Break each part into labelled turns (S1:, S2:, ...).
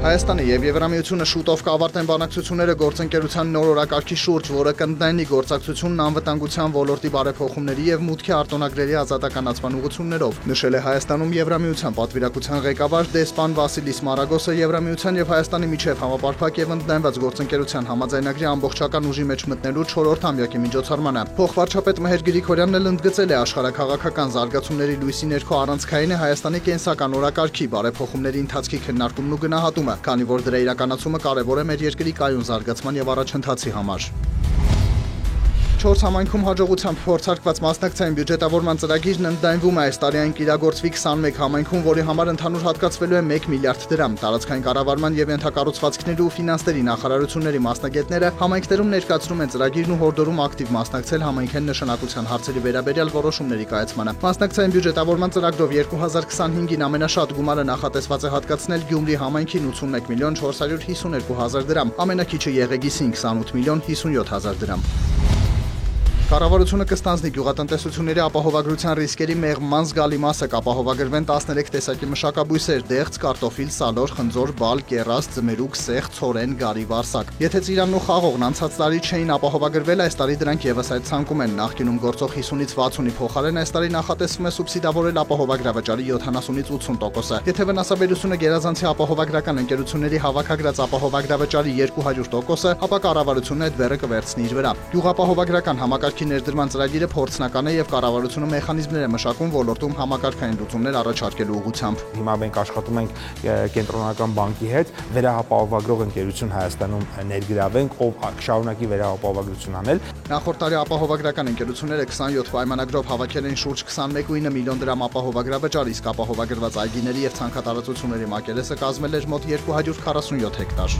S1: Հայաստանը եւ Եվրամիությունը շուտով կավարտեն բանակցությունները գործընկերության նոր օրակարգի շուրջ, որը կընդլայնի գործակցությունն անվտանգության ոլորտի բարեփոխումների եւ մուտքի արտոնագրերի ազատականացման ուղղություններով, նշել է Հայաստանում Եվրամիության պատվիրակության ղեկավար դեսպան Վասիլիս Մարագոսը Եվրամիության եւ Հայաստանի միջև համապարփակ եւ ընդլայնված գործընկերության համաձայնագրի ամբողջական ուժի մեջ մտնելու 4-րդ ամյակի միջոցառմանը։ Փոխվարչապետ Մհեր Գրիգորյանն էլ ընդգծել է աշխարհաքաղաքական զարգացումների լույսի ներքո առանցքային է Հայաստանի կենսական օրակարգի բարեփոխումների ընթացքի քննարկումն ու գնահատումը, քանի որ դրա իրականացումը կարևոր է մեր երկրի կայուն զարգացման եւ առաջընթացի համար։ 4 համայնքում հաջողությամբ փորձարկված մասնակցային բյուջետավորման ծրագիրն ընդլայնվում է այս տարի այն կիրագործվի 21 համայնքում, որի համար ընդհանուր հատկացվելու է 1 միլիարդ դրամ։ Տարածքային կառավարման եւ ենթակառուցվածքների ու ֆինանսների նախարարությունների մասնագետները համայնքներում ներկայացնում են ծրագիրն ու հորդորում ակտիվ մասնակցել համայնքային նշանակության հարցերի վերաբերյալ որոշումների կայացմանը։ Մասնակցային բյուջետավորման ծրագրով 2025-ին ամենաշատ գումարը նախատեսված է հատկացնել Գյումրի համայնքին 81 միլիոն 452 հազար դրամ, ամենակիչը Եղեգիսին 28 միլիոն 57 հազար դրամ։ Կառավարությունը կստանձնի գյուղատնտեսությունների ապահովագրության ռիսկերի մեղմման զգալի մասը կապահովագրվեն 13 տեսակի մշակաբույսեր՝ դեղց, կարտոֆիլ, սալոր, խնձոր, բալ, կեռաս, ձմերուկ, սեղ, ցորեն, գարի, վարսակ։ Եթե ծիրանն ու խաղողն անցած տարի չէին ապահովագրվել, այս տարի դրանք եւս այդ ցանկում են։ Նախկինում գործող 50-ից 60-ի փոխարեն այս տարի նախատեսվում է սուբսիդավորել ապահովագրավճարի 70-ից 80%-ը։ Եթե վնասաբերությունը գերազանցի ապահովագրական ընկերությունների հավաքագրած ապահովագրավճարի 200%-ը, ապա կառավարությունն այդ բեռը կվերցնի իր վրա։ Գյուղապահովագրական համակարգ ներդրման ծրագիրը փորձնական է եւ կառավարությունը մեխանիզմներ է մշակում ոլորտում համակարգային լուծումներ առաջարկելու ուղղությամբ։
S2: Հիմա մենք աշխատում ենք կենտրոնական բանկի հետ վերահապահովագրող ընկերություն Հայաստանում ներգրավենք, ով շարունակի վերահապահովագրություն անել։
S1: Նախորդ տարի ապահովագրական ընկերությունները 27 պայմանագրով հավաքել են շուրջ 21.9 միլիոն դրամ ապահովագրավճար, իսկ ապահովագրված այգիների եւ ցանքատարածությունների մակերեսը կազմել էր մոտ 247 հեկտար։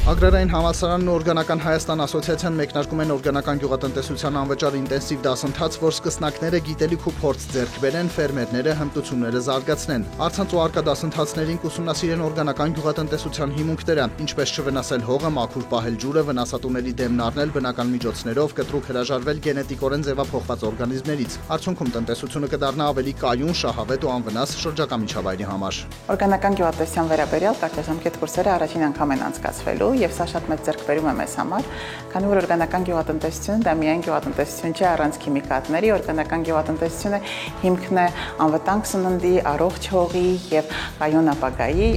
S1: Ագրարային համալսարանն ու Օրգանական Հայաստան ասոցիացիան մեկնարկում են օրգանական գյուղատնտեսության անվճար ինտենսիվ դասընթաց, որ սկսնակները գիտելիք ու փորձ ձեռք բերեն, ֆերմերները հմտությունները զարգացնեն։ Առցանց ու արկա դասընթացներին կուսումնասիրեն օրգանական գյուղատնտեսության հիմունքները, ինչպես չվնասել հողը, մաքուր պահել ջուրը, վնասատուների դեմն առնել բնական միջոցներով, կտրուկ հրաժարվել գենետիկորեն ձևափոխված օրգանիզմներից։ Արդյունքում տնտեսությունը կդառնա ավելի կայուն, շահավետ ու անվնաս շրջակա միջավայրի համար։
S3: Օրգանական գյուղատնտեսության վերաբերյալ տաքնաժամկետ կուրսերը առաջին անգամ են անցկացվելու եւ սա շատ մեծ ձեռքբերում է մեզ համար, քանի որ օրգանական գյուղատնտեսությունը դա միայն գյուղատնտեսություն չէ առանց քիմիկատների, օրգանական գյուղատնտեսությունը հիմքն է անվտանգ սննդի, առողջ հողի եւ կայուն ապագայի։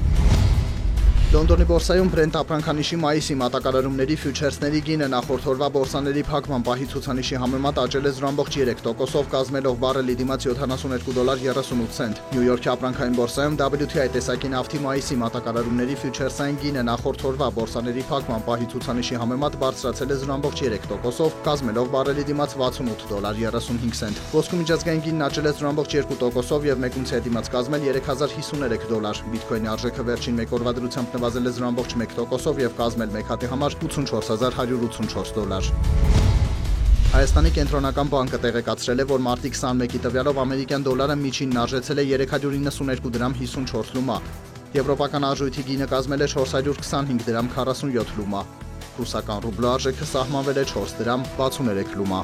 S1: Լոնդոնի բորսայում Brent ապրանքանիշի մայիսի մատակարարումների ֆյուչերսների գինը նախորդ օրվա բորսաների փակման պահի ցուցանիշի համեմատ աճել է 0.3%-ով, կազմելով բարելի դիմաց $72.38։ Նյու Յորքի ապրանքային բորսայում WTI տեսակի նավթի մայիսի մատակարարումների ֆյուչերսային գինը նախորդ օրվա բորսաների փակման պահի ցուցանիշի համեմատ բարձրացել է 0.3%-ով, կազմելով բարելի դիմաց $68.35։ Ոսկու միջազգային գինն աճել է 0.2%-ով եւ 1 ունցիայի դիմաց կազմել $3053։ Բիտքոյնի արժեքը վերջին մեկ օրվա դրությամբ նվազել է 0.1%-ով եւ կազմել մեկ հատի համար $84184։ Հայաստանի կենտրոնական բանկը տեղեկացրել է, որ մարտի 21-ի տվյալով ամերիկյան դոլարը միջինն արժեցել է 392 դրամ 54 լումա։ Եվրոպական արժույթի գինը կազմել է 425 դրամ 47 լումա։ Ռուսական ռուբլու արժեքը սահմանվել է 4 դրամ 63 լումա։